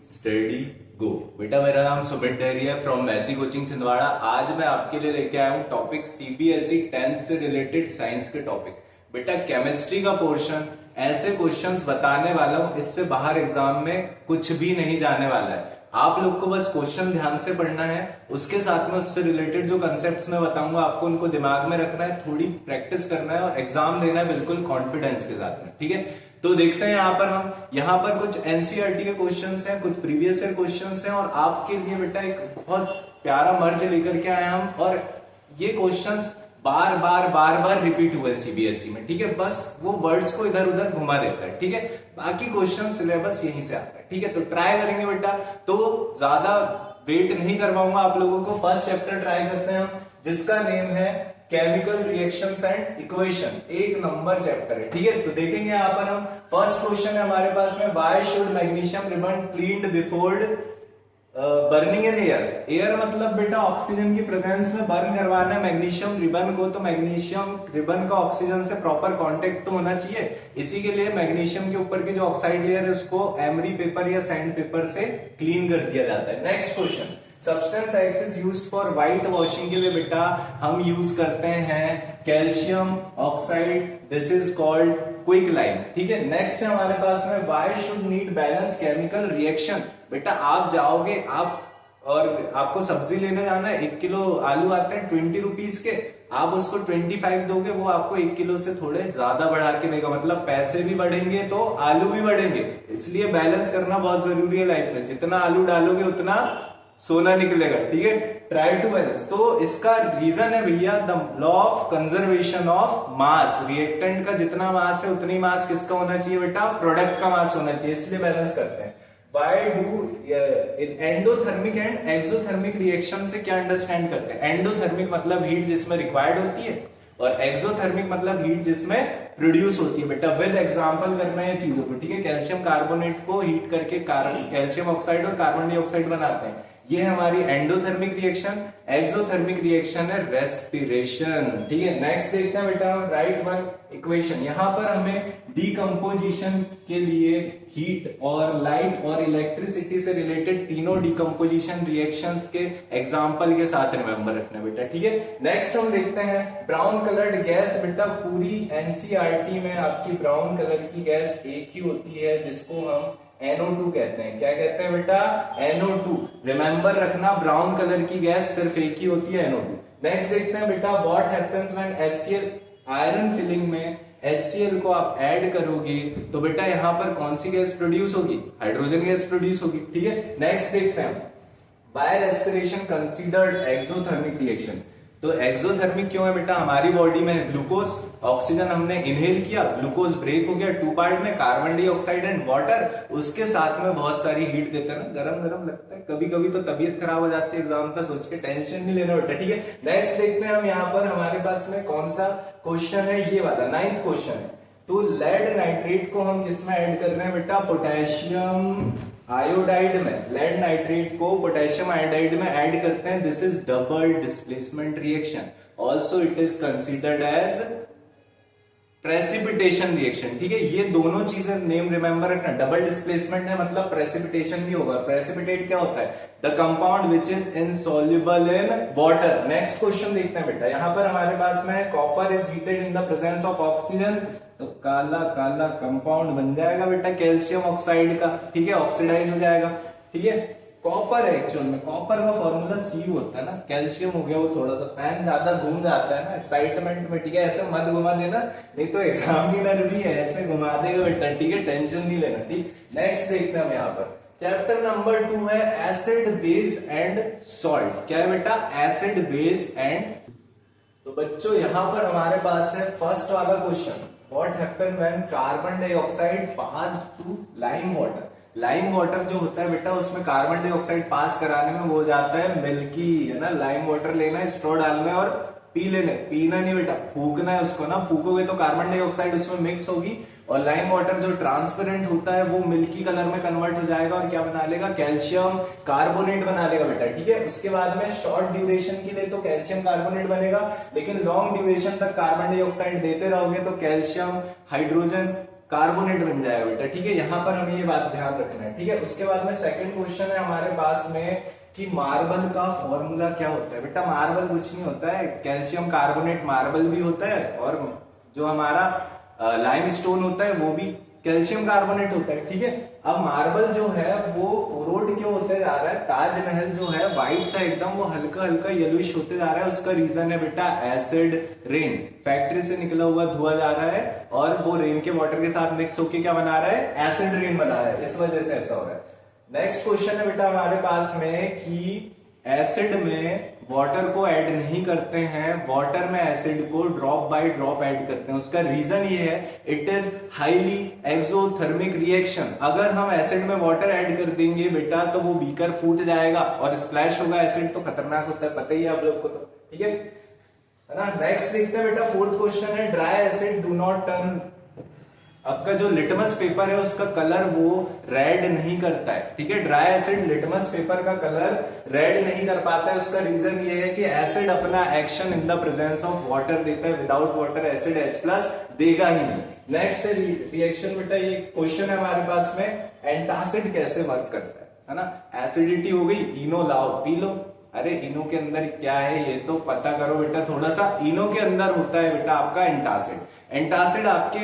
Study गो। बेटा मेरा नाम सुमित डेहरी है फ्रॉम मैसी कोचिंग छिंदवाड़ा। आज मैं आपके लिए लेके आया हूँ टॉपिक सीबीएसई 10th से रिलेटेड साइंस के टॉपिक। बेटा केमिस्ट्री का पोर्शन ऐसे क्वेश्चंस बताने वाला हूँ, इससे बाहर एग्जाम में कुछ भी नहीं जाने वाला है। आप लोग को बस क्वेश्चन ध्यान से पढ़ना है, उसके साथ में उससे रिलेटेड जो कंसेप्ट्स मैं बताऊंगा आपको उनको दिमाग में रखना है, थोड़ी प्रैक्टिस करना है और एग्जाम देना है बिल्कुल कॉन्फिडेंस के साथ में। ठीक है, तो देखते हैं यहाँ पर कुछ एनसीईआरटी के क्वेश्चंस हैं, कुछ प्रीवियस ईयर क्वेश्चंस हैं और आपके लिए बेटा एक बहुत प्यारा मर्ज लेकर के आए हम। और ये क्वेश्चंस बार बार रिपीट हुए सीबीएसई में। ठीक है, बस वो वर्ड्स को इधर उधर घुमा देता है। ठीक है, बाकी क्वेश्चन सिलेबस यहीं से आता है। ठीक है, तो ट्राई करेंगे बेटा, तो ज्यादा वेट नहीं करवाऊंगा आप लोगों को। फर्स्ट चैप्टर ट्राई करते हैं हम, जिसका नेम है केमिकल रिएक्शंस एंड इक्वेशन। एक नंबर चैप्टर है। ठीक है, तो देखेंगे यहाँ पर हम फर्स्ट क्वेश्चन है हमारे पास में, why should magnesium ribbon cleaned before burning in air. Air मतलब बेटा ऑक्सीजन की प्रेजेंस में बर्न करवाना है मैग्नीशियम रिबन को, तो मैग्नीशियम रिबन का ऑक्सीजन से प्रॉपर कांटेक्ट तो होना चाहिए। इसी के लिए मैग्नीशियम के ऊपर की जो ऑक्साइड लेयर है उसको एमरी पेपर या सैंड पेपर से क्लीन कर दिया जाता है। Next question, substance x is used for white washing के लिए बेटा हम यूज करते हैं calcium oxide, this is called quick lime. ठीक है, नेक्स्ट है हमारे पास में why should need balance chemical reaction. बेटा आप जाओगे और आपको सब्जी लेने जाना है, 1 किलो आलू आते हैं 20 रुपीज के, आप उसको 25 दोगे, वो आपको 1 किलो से थोड़े ज्यादा बढ़ा के देगा। मतलब पैसे भी बढ़ेंगे तो आलू भी बढ़ेंगे, इसलिए बैलेंस करना बहुत जरूरी है लाइफ में। जितना आलू डालोगे उतना सोना निकलेगा। ठीक है, ट्राई टू बैलेंस। तो इसका रीजन है भैया the law of conservation of mass. Reactant का जितना मास है उतनी मास किसका होना चाहिए बेटा, प्रोडक्ट का मास होना चाहिए, इसलिए बैलेंस करते हैं। Why do endothermic and exothermic reaction से क्या अंडरस्टैंड करते हैं? एंडोथर्मिक मतलब हीट जिसमें रिक्वायर्ड होती है और एक्सोथर्मिक मतलब हीट जिसमें प्रोड्यूस होती है। बेटा विद एग्जांपल करना है चीजों को। ठीक है, कैल्शियम कार्बोनेट को हीट करके कैल्शियम ऑक्साइड और कार्बन डाइऑक्साइड बनाते हैं, ये हमारी एंडोथर्मिक रिएक्शन। एक्सोथर्मिक रिएक्शन है रेस्पिरेशन। ठीक है, नेक्स्ट देखते हैं बेटा हम राइट वन इक्वेशन। यहां पर हमें डीकंपोजिशन के लिए हीट और लाइट और इलेक्ट्रिसिटी से रिलेटेड तीनों डीकंपोजिशन रिएक्शंस के एग्जांपल के साथ रिमेंबर रखना बेटा। ठीक है, नेक्स्ट हम देखते हैं ब्राउन कलर्ड गैस। बेटा पूरी एनसीईआरटी में आपकी ब्राउन कलर की गैस एक ही होती है, जिसको हम NO2 कहते हैं। क्या कहते हैं बेटा, NO2। रिमेंबर रखना, ब्राउन कलर की गैस सिर्फ एक ही होती है, NO2। नेक्स्ट देखते हैं बेटा what happens when HCl iron filling में HCl को आप ऐड करोगे तो बेटा यहां पर कौन सी गैस प्रोड्यूस होगी, हाइड्रोजन गैस प्रोड्यूस होगी। ठीक है, नेक्स्ट देखते हैं why respiration considered exothermic reaction. तो एक्सोथर्मिक क्यों है बेटा, हमारी बॉडी में ग्लूकोज, ऑक्सीजन हमने इनहेल किया, ग्लूकोज ब्रेक हो गया 2 पार्ट में, कार्बन डाइऑक्साइड एंड वाटर, उसके साथ में बहुत सारी हीट देते हैं ना, गरम गरम लगता है, कभी कभी तो तबीयत खराब हो जाती है एग्जाम का सोच के, टेंशन नहीं लेना बेटा। ठीक है, नेक्स्ट देखते हैं हम यहाँ पर हमारे पास में कौन सा क्वेश्चन है, ये वाला 9th क्वेश्चन है। तो लेड नाइट्रेट को हम किसमें ऐड कर रहे हैं बेटा, पोटेशियम आयोडाइड में। लेड नाइट्रेट को पोटेशियम आयोडाइड में ऐड करते हैं, this is double displacement reaction, also it is considered as precipitation reaction. ठीक है, ये दोनों चीजें नेम रिमेंबर रखना। डबल डिस्प्लेसमेंट है मतलब प्रेसिपिटेशन भी होगा। प्रेसिपिटेट क्या होता है, the compound which is insoluble in water. Next question देखते हैं बेटा, यहां पर हमारे पास में copper is heated in the presence of oxygen, तो काला काला कंपाउंड बन जाएगा बेटा कैल्शियम ऑक्साइड का। ठीक है, ऑक्सीडाइज हो जाएगा। ठीक है, कॉपर है एक्चुअल में, कॉपर का फॉर्मूला Cu होता है ना, कैल्शियम हो गया वो थोड़ा सा फैन ज्यादा घूम जाता है ना एक्साइटमेंट में। ठीक है, ऐसे मत घुमा देना, नहीं तो एग्जामिनर भी है ऐसे घुमा देगा बेटा। ठीक है, टेंशन नहीं लेना। ठीक, नेक्स्ट देखते हैं हम यहाँ पर चैप्टर नंबर 2 है एसिड बेस एंड सॉल्ट। क्या है बेटा, एसिड बेस एंड। तो बच्चों यहां पर हमारे पास है फर्स्ट वाला question, what happen when carbon dioxide passed to lime water. Lime water जो होता है बेटा उसमें कार्बन डाइऑक्साइड पास कराने में वो हो जाता है मिल्की, है ना। लाइम वाटर लेना है, स्ट्रॉ डालना है और पी लेना है, पीना नहीं बेटा, फूकना है उसको ना। फूकोगे तो कार्बन डाइऑक्साइड उसमें मिक्स होगी और लाइम वाटर जो ट्रांसपेरेंट होता है वो मिल्की कलर में कन्वर्ट हो जाएगा और क्या बना लेगा, कैल्शियम कार्बोनेट बना लेगा बेटा। ठीक है, उसके बाद में शॉर्ट ड्यूरेशन के लिए तो कैल्शियम कार्बोनेट बनेगा, लेकिन लॉन्ग ड्यूरेशन तक कार्बन डाइऑक्साइड देते रहोगे तो कैल्शियम हाइड्रोजन कार्बोनेट बन जाएगा बेटा, ठीक है। यहाँ पर हमें ये बात ध्यान रखना है, ठीक है। उसके बाद में सेकंड क्वेश्चन है हमारे पास में कि मार्बल का फॉर्मूला क्या होता है। बेटा मार्बल कुछ नहीं होता है, कैल्शियम कार्बोनेट मार्बल भी होता है, और जो हमारा लाइमस्टोन होता है वो भी कैल्शियम कार्बोनेट होता है, ठीक है। अब मार्बल जो है वो कोरोड क्यों होते जा रहा है, ताजमहल जो है व्हाइट था एकदम, वो हल्का हल्का येलोइश होते जा रहा है। उसका रीजन है बेटा एसिड रेन, फैक्ट्री से निकला हुआ धुआं जा रहा है और वो रेन के वाटर के साथ मिक्स होके क्या बना रहा है, एसिड रेन बना रहा है, इस वजह से ऐसा हो रहा है। नेक्स्ट क्वेश्चन है बेटा हमारे पास में कि एसिड में वाटर को ऐड नहीं करते हैं, वाटर में एसिड को ड्रॉप बाय ड्रॉप ऐड करते हैं। उसका रीजन ये है, it is highly exothermic reaction. अगर हम एसिड में वाटर ऐड कर देंगे बेटा तो वो बीकर फूट जाएगा और स्प्लैश होगा, एसिड तो खतरनाक होता है, पता ही है आप लोग को, तो ठीक है ना। नेक्स्ट देखते हैं बेटा, फोर्थ क्वेश्चन है dry acid do not turn. आपका जो लिटमस पेपर है उसका कलर वो रेड नहीं करता है, ठीक है। ड्राई एसिड लिटमस पेपर का कलर रेड नहीं कर पाता है। उसका रीजन ये है कि एसिड अपना action in the presence of water देता है, विदाउट वाटर एसिड H+ देगा ही नहीं। नेक्स्ट रिएक्शन बेटा, ये क्वेश्चन है हमारे पास में, एंटासिड कैसे वर्क करता है ना। एसिडिटी हो गई, इनो लाओ पी लो। अरे इनो के अंदर क्या है ये तो पता करो बेटा थोड़ा सा। इनो के अंदर होता है बेटा आपका एंटासिड। एंटासिड आपके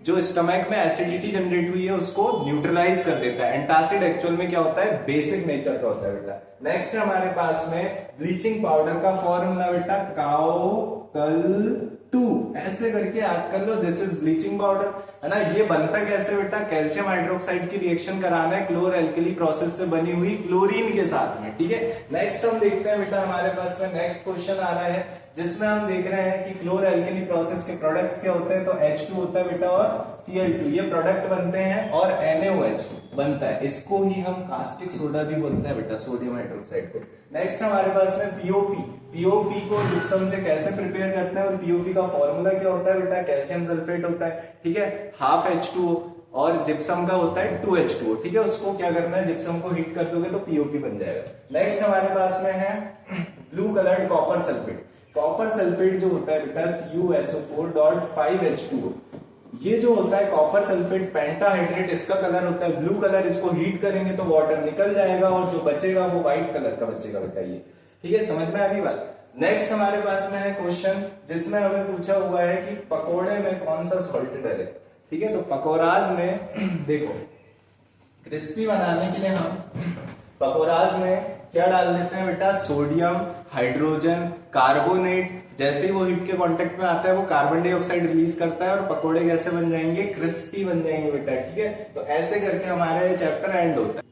जो स्टमक में एसिडिटी जनरेट हुई है उसको न्यूट्रलाइज कर देता है। एंटासिड एक्चुअल में क्या होता है, बेसिक नेचर का होता है बेटा। नेक्स्ट है हमारे पास में ब्लीचिंग पाउडर का फॉर्मूला बेटा, Cau-Cal-2, ऐसे करके याद कर लो, दिस इज ब्लीचिंग पाउडर, है ना। ये बनता कैसे बेटा, कैल्शियम हाइड्रोक्साइड की रिएक्शन कराना है क्लोर एल्कली प्रोसेस से बनी हुई क्लोरीन के साथ में, ठीक है। नेक्स्ट हम देखते हैं बेटा हमारे पास में नेक्स्ट क्वेश्चन आ रहा है जिसमें हम देख रहे हैं कि क्लोर एल्कली प्रोसेस के प्रोडक्ट्स क्या होते हैं, तो H2 होता है बेटा और Cl2, ये प्रोडक्ट बनते हैं, और NaOH बनता है। इसको ही हम कास्टिक सोडा भी बोलते हैं बेटा, सोडियम हाइड्रोक्साइड को। नेक्स्ट हमारे पास में पीओपी को जिप्सम से कैसे प्रिपेयर करते हैं, और पीओपी का फॉर्मूला क्या होता है बेटा, कैल्शियम सल्फेट होता है, ठीक है। हाफ H2O और जिप्सम का होता है 2H2O, ठीक है। उसको क्या करना है, जिप्सम को हीट कर दोगे तो पीओपी बन जाएगा। नेक्स्ट हमारे पास में है blue coloured copper sulphate. Copper sulphate जो होता है बेटा CuSO4.5H2O, ये जो होता है कॉपर सल्फेट पेंटाहाइड्रेट, इसका कलर होता है ब्लू कलर। इसको हीट करेंगे तो वाटर निकल जाएगा और जो बचेगा वो व्हाइट कलर का बचेगा बेटा, ये ठीक है, समझ में आ गई बात। नेक्स्ट हमारे पास में है क्वेश्चन जिसमें हमें पूछा हुआ है कि पकोड़े में कौन सा सॉल्ट डले, ठीक है। तो पकोड़ाज में देखो, क्रिस्पी बनाने के लिए हम पकोड़ाज में क्या डाल देते हैं बेटा, सोडियम, हाइड्रोजन, कार्बोनेट। जैसे ही वो हीट के कांटेक्ट में आता है वो कार्बन डाइऑक्साइड रिलीज करता है और पकोड़े कैसे बन जाएंगे, क्रिस्पी बन जाएंगे बेटा, ठीक है। तो ऐसे करके हमारा ये चैप्टर एंड होता है।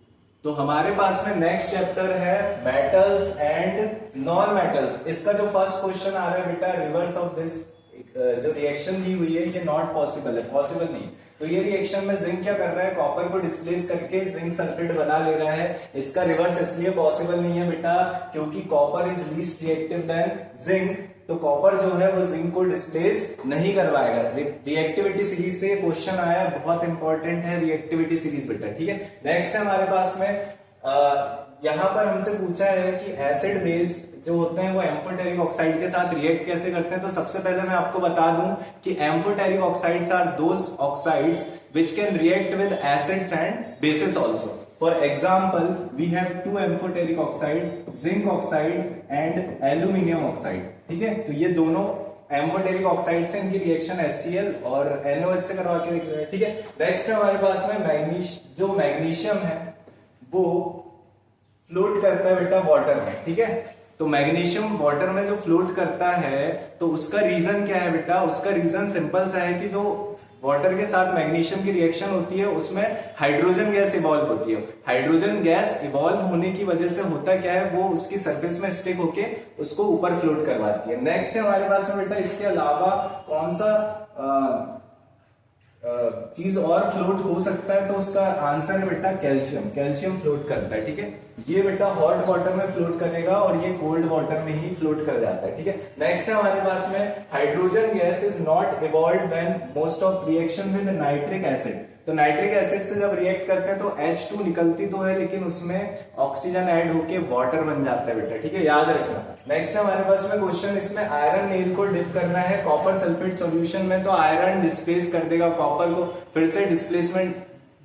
तो हमारे पास में नेक्स्ट चैप्टर है मेटल्स एंड नॉन मेटल्स। इसका जो फर्स्ट क्वेश्चन आ रहा है बेटा, रिवर्स ऑफ दिस जो रिएक्शन दी हुई है ये नॉट पॉसिबल है, पॉसिबल नहीं। तो ये रिएक्शन में जिंक क्या कर रहा है, कॉपर को डिस्प्लेस करके जिंक सल्फेट बना ले रहा है। इसका रिवर्स इसलिए पॉसिबल नहीं है बेटा क्योंकि copper is least reactive than zinc. तो कॉपर जो है वो जिंक को डिस्प्लेस नहीं करवाएगा। रिएक्टिविटी सीरीज से क्वेश्चन आया, बहुत इंपॉर्टेंट है रिएक्टिविटी सीरीज बेटा, ठीक है। नेक्स्ट है हमारे पास में यहां पर हमसे पूछा है कि एसिड बेस जो होते हैं वो एम्फोटेरिक ऑक्साइड के साथ रिएक्ट कैसे करते हैं। तो सबसे पहले मैं आपको बता दूं कि amphoteric oxides are those oxides which can react with acids and bases also. For example we have two amphoteric oxide, zinc oxide and aluminium oxide, ठीक है। तो ये दोनों एम्फोटेरिक ऑक्साइड से इनकी रिएक्शन HCl और NaOH से करवा के देख रहे हैं, ठीक है। नेक्स्ट है हमारे पास में जो मैग्नीशियम है वो फ्लोट करता है बेटा वाटर में, ठीक है। तो मैग्नीशियम वाटर में जो फ्लोट करता है तो उसका रीजन क्या है बेटा, उसका रीजन सिंपल सा है कि जो वाटर के साथ मैग्नीशियम की रिएक्शन होती है उसमें हाइड्रोजन गैस इवॉल्व होती है। हाइड्रोजन गैस इवॉल्व होने की वजह से होता क्या है, वो उसकी सरफेस में स्टिक होके उसको ऊपर फ्लोट करवाती है। नेक्स्ट है हमारे पास में बेटा, इसके अलावा कौन सा चीज और फ्लोट हो सकता है, तो उसका आंसर है बेटा कैल्शियम। कैल्शियम फ्लोट करता है, ठीक है। ये बेटा हॉट वाटर में फ्लोट करेगा और ये कोल्ड वाटर में ही फ्लोट कर जाता है, ठीक है। नेक्स्ट है हमारे पास में hydrogen gas is not evolved when most of reaction with nitric acid. तो नाइट्रिक एसिड से जब रिएक्ट करते हैं तो H2 निकलती तो है, लेकिन उसमें ऑक्सीजन ऐड होके वाटर बन जाता है बेटा, ठीक है, याद रखना। नेक्स्ट हमारे पास में क्वेश्चन, इसमें आयरन नेल को डिप करना है कॉपर सल्फेट सॉल्यूशन में, तो आयरन डिस्प्लेस कर देगा कॉपर को, फिर से डिस्प्लेसमेंट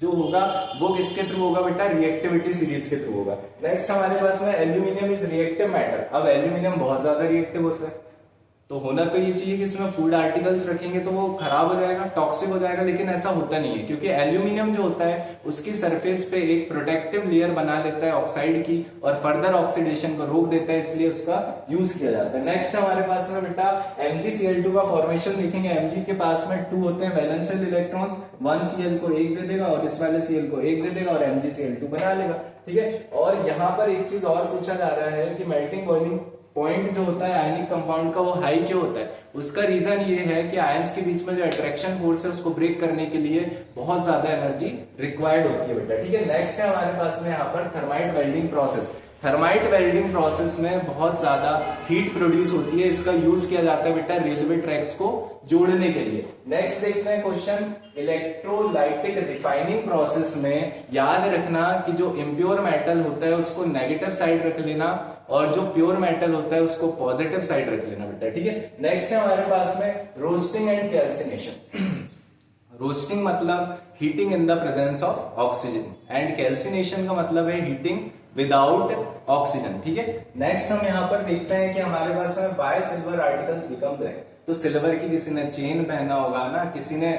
जो होगा वो किसके थ्रू होगा बेटा, रिएक्टिविटी सीरीज के थ्रू होगा। नेक्स्ट हमारे पास में एल्यूमिनियम इज रिएक्टिव मैटर। अब एल्यूमिनियम बहुत ज्यादा रिएक्टिव होता है, तो होना तो ये चाहिए कि इसमें फूड आर्टिकल्स रखेंगे तो वो खराब हो जाएगा, टॉक्सिक हो जाएगा, लेकिन ऐसा होता नहीं है, क्योंकि एल्यूमिनियम जो होता है उसकी सरफेस पे एक प्रोटेक्टिव लेयर बना लेता है ऑक्साइड की और फर्दर ऑक्सीडेशन को रोक देता है, इसलिए उसका यूज किया जाता है। नेक्स्ट हमारे पास में बेटा MgCl2 का फॉर्मेशन देखेंगे। Mg के पास में 2 होते हैं वैलेंशियल इलेक्ट्रॉन्स, 1 Cl को 1 दे देगा और इस वाले Cl को 1 दे देगा और MgCl2 बना लेगा, ठीक है। और यहाँ पर एक चीज और पूछा जा रहा है कि मेल्टिंग बॉइलिंग पॉइंट जो होता है आयनिक कंपाउंड का वो हाई क्यों होता है। उसका रीजन ये है कि आयंस के बीच में जो अट्रैक्शन फोर्स है उसको ब्रेक करने के लिए बहुत ज्यादा एनर्जी रिक्वायर्ड होती है बेटा, ठीक है। नेक्स्ट है हमारे पास में यहाँ पर thermite welding process. Thermite welding process में बहुत ज्यादा हीट प्रोड्यूस होती है, इसका यूज किया जाता है बेटा रेलवे ट्रैक्स को जोड़ने के लिए। नेक्स्ट देखते हैं क्वेश्चन, इलेक्ट्रोलाइटिक रिफाइनिंग प्रोसेस में याद रखना कि जो इम्प्योर मेटल होता है उसको नेगेटिव साइड रख लेना और जो प्योर मेटल होता है उसको पॉजिटिव साइड रख लेना बेटा, ठीक है। नेक्स्ट है हमारे पास में रोस्टिंग एंड कैल्सिनेशन। रोस्टिंग मतलब heating in the presence of oxygen and calcination का मतलब है हीटिंग विदाउट ऑक्सीजन, ठीक है। नेक्स्ट हम यहाँ पर देखते हैं कि हमारे पास में why silver articles become black. तो सिल्वर की किसी ने चेन पहना होगा ना, किसी ने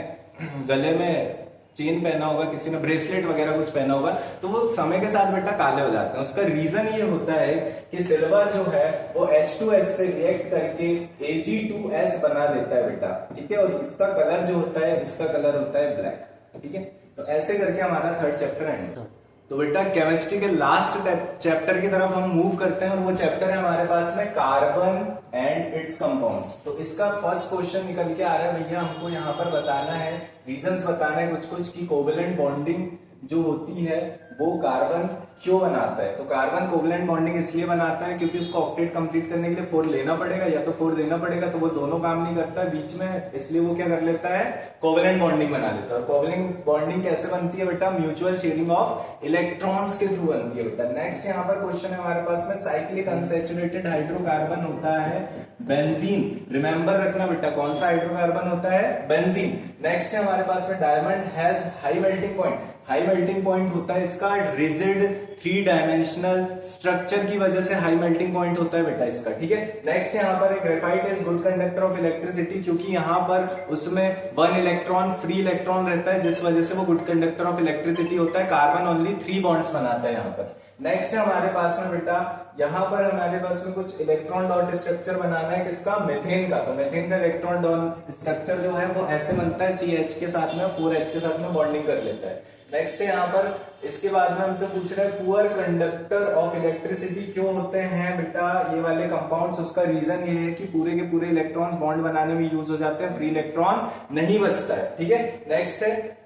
गले में चेन पहना होगा, किसी ने ब्रेसलेट वगैरह कुछ पहना होगा, तो वो समय के साथ बेटा काले हो जाते हैं। उसका रीजन ये होता है कि सिल्वर जो है वो H2S से रिएक्ट करके Ag2S बना देता है बेटा, ठीक है। और इसका कलर जो होता है, इसका कलर होता है ब्लैक, ठीक है। तो ऐसे करके हमारा 3rd चैप्टर एंड। तो बेटा केमिस्ट्री के लास्ट चैप्टर की तरफ हम मूव करते हैं और वो चैप्टर है हमारे पास में कार्बन एंड इट्स कंपाउंड्स। तो इसका फर्स्ट क्वेश्चन निकल के आ रहा है भैया, हमको यहाँ पर बताना है, रीजंस बताना है कुछ कुछ कि कोवेलेंट बॉन्डिंग जो होती है वो कार्बन क्यों बनाता है। तो कार्बन कोवेलेंट बॉन्डिंग इसलिए बनाता है क्योंकि उसको ऑक्टेट कंप्लीट करने के लिए 4 लेना पड़ेगा या तो 4 देना पड़ेगा, तो वो दोनों काम नहीं करता है बीच में, इसलिए वो क्या कर लेता है, कोवेलेंट बॉन्डिंग बना लेता है। और कोवेलेंट बॉन्डिंग कैसे बनती है बेटा, म्यूचुअल शेयरिंग ऑफ इलेक्ट्रॉन्स के थ्रू बनती है बेटा। नेक्स्ट यहाँ पर क्वेश्चन है हमारे पास में, साइक्लिक अनसैचुरेटेड हाइड्रोकार्बन होता है बेंजीन। रिमेंबर रखना बेटा कौन सा हाइड्रोकार्बन होता है, बेंजीन। नेक्स्ट है हमारे पास में diamond has high melting point. High melting point होता है इसका रिजिड 3 डायमेंशनल स्ट्रक्चर की वजह से हाई मेल्टिंग पॉइंट होता है बेटा इसका, ठीक है। नेक्स्ट यहाँ पर एक graphite is good conductor of electricity, क्योंकि यहाँ पर उसमें 1 इलेक्ट्रॉन फ्री इलेक्ट्रॉन रहता है जिस वजह से वो गुड कंडक्टर ऑफ इलेक्ट्रिसिटी होता है। कार्बन ओनली 3 बॉन्ड्स बनाता है यहाँ पर। नेक्स्ट है हमारे पास में बेटा, यहाँ पर हमारे पास में कुछ इलेक्ट्रॉन डॉट स्ट्रक्चर बनाना है, किसका, मेथेन का। तो मेथेन का इलेक्ट्रॉन डॉट स्ट्रक्चर जो है वो ऐसे बनता है, CH के साथ में 4H के साथ में बॉन्डिंग कर लेता है। नेक्स्ट है यहाँ पर, इसके बाद में हमसे पूछ रहे हैं पुअर कंडक्टर ऑफ इलेक्ट्रिसिटी क्यों होते हैं बेटा ये वाले कंपाउंड्स। उसका रीजन ये है कि पूरे के पूरे इलेक्ट्रॉन्स बॉन्ड बनाने में यूज हो जाते हैं, फ्री इलेक्ट्रॉन नहीं बचता है, ठीक है। नेक्स्ट है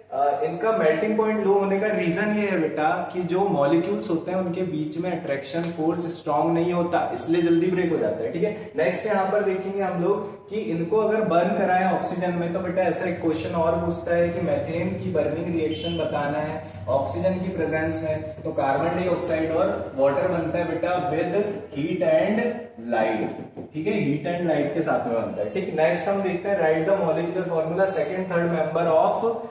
इनका मेल्टिंग पॉइंट लो होने का रीजन ये है बेटा कि जो मॉलिक्यूल्स होते हैं उनके बीच में अट्रैक्शन फोर्स स्ट्रांग नहीं होता, इसलिए जल्दी ब्रेक हो जाता है, ठीक है। नेक्स्ट यहाँ पर देखेंगे हम लोग कि इनको अगर बर्न कराएं ऑक्सीजन में, तो बेटा ऐसा एक क्वेश्चन और पूछता है कि मेथेन की बर्निंग रिएक्शन बताना है ऑक्सीजन की प्रेजेंस में, तो कार्बन डाइऑक्साइड और वाटर बनता है बेटा विद हीट एंड लाइट, ठीक है, हीट एंड लाइट के साथ में बनता है, ठीक। नेक्स्ट हम देखते हैं, right the molecular formula second third member of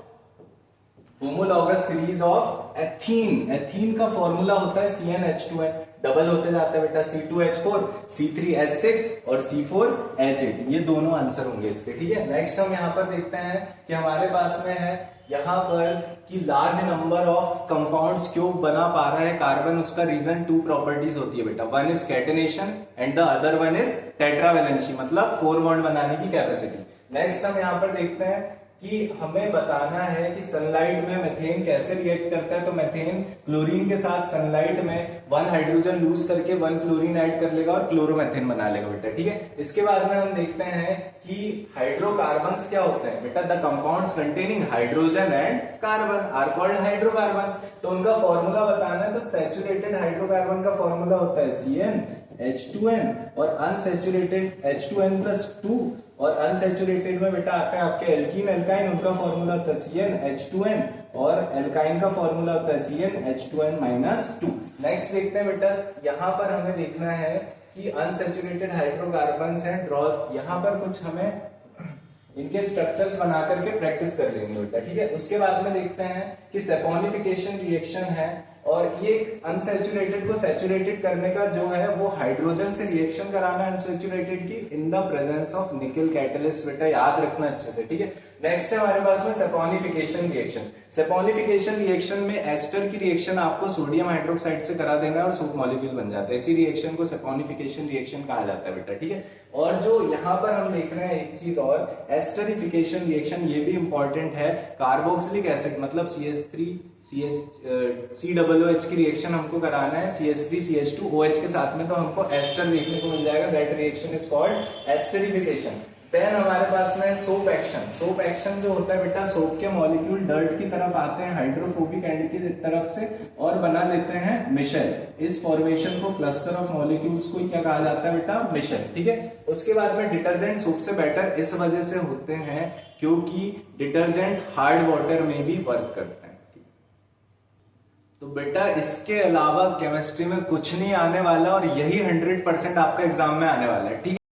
homologous series of ethene. Ethene का फॉर्मूला होता है CnH2n, डबल होते जाता है बेटा C2H4, C3H6 और C4H8, ये दोनों आंसर होंगे इसके, ठीक है। नेक्स्ट हम यहाँ पर देखते हैं कि हमारे पास में है यहाँ पर कि लार्ज नंबर ऑफ कंपाउंड्स क्यों बना पा रहा है कार्बन। उसका रीजन 2 प्रॉपर्टीज होती है बेटा, one is catenation and the other one is tetravalency, मतलब 4 बॉन्ड बनाने की कैपेसिटी। नेक्स्ट हम यहाँ पर देखते हैं कि हमें बताना है कि सनलाइट में मेथेन कैसे रिएक्ट करता है। तो मेथेन क्लोरीन के साथ सनलाइट में 1 हाइड्रोजन लूज करके 1 क्लोरीन ऐड कर लेगा और क्लोरोमेथेन बना लेगा बेटा, ठीक है। इसके बाद में हम देखते हैं कि हाइड्रोकार्बन्स क्या होते हैं बेटा, the compounds containing hydrogen and carbon are called hydrocarbons. तो उनका फॉर्मूला बताना है, तो सैचुरेटेड हाइड्रोकार्बन का फॉर्मूला होता है CnH2n और अनसैचुरेटेड H2n+2 और अनसेचुरेटेड में बेटा आते हैं आपके एल्कीन एल्काइन, उनका फॉर्मूला होता है CnH2n, और एल्काइन का फॉर्मूला होता है CnH2n-2। नेक्स्ट देखते हैं बेटा, यहाँ पर हमें देखना है कि अनसेचुरेटेड हाइड्रोकार्बन्स हैं, ड्रॉ यहाँ पर कुछ हमें इनके स्ट्रक्चर्स बना करके प्रैक्टिस कर लेंगे बेटा, ठीक है। उसके बाद में देखते हैं कि सेपोनिफिकेशन रिएक्शन है, और ये अनसैचुरेटेड को सैचुरेटेड करने का जो है वो हाइड्रोजन से रिएक्शन कराना अनसैचुरेटेड की इन द प्रेजेंस ऑफ निकल कैटलिस्ट, बेटा याद रखना अच्छे से, ठीक है। नेक्स्ट है हमारे पास में सेपोनिफिकेशन रिएक्शन। सेपोनिफिकेशन रिएक्शन में एस्टर की रिएक्शन आपको सोडियम हाइड्रोक्साइड से करा देना है और सोप मॉलिक्यूल बन जाता है, इसी रिएक्शन को सेपोनिफिकेशन रिएक्शन कहा जाता है बेटा, ठीक है। और जो यहाँ पर हम देख रहे हैं एक चीज और, एस्टरिफिकेशन रिएक्शन, ये भी इंपॉर्टेंट है। कार्बोक्सिलिक एसिड मतलब CH3COOH की रिएक्शन हमको कराना है CH3CH2OH के साथ में, तो हमको एस्टर देखने को मिल जाएगा, that reaction is called esterification. Then हमारे पास में सोप एक्शन। सोप एक्शन जो होता है बेटा, सोप के मॉलिक्यूल डर्ट की तरफ आते हैं हाइड्रोफोबिक एंड की तरफ से और बना लेते हैं मिशेल। इस फॉर्मेशन को, क्लस्टर ऑफ मॉलिक्यूल्स को क्या कहा जाता है बेटा, मिशेल, ठीक है। उसके बाद में डिटर्जेंट सोप से बेटर इस वजह से होते हैं क्योंकि डिटर्जेंट हार्ड वाटर में भी वर्क करते हैं। तो बेटा इसके अलावा केमिस्ट्री में कुछ नहीं आने वाला और यही 100% आपका एग्जाम में आने वाला है, ठीक है।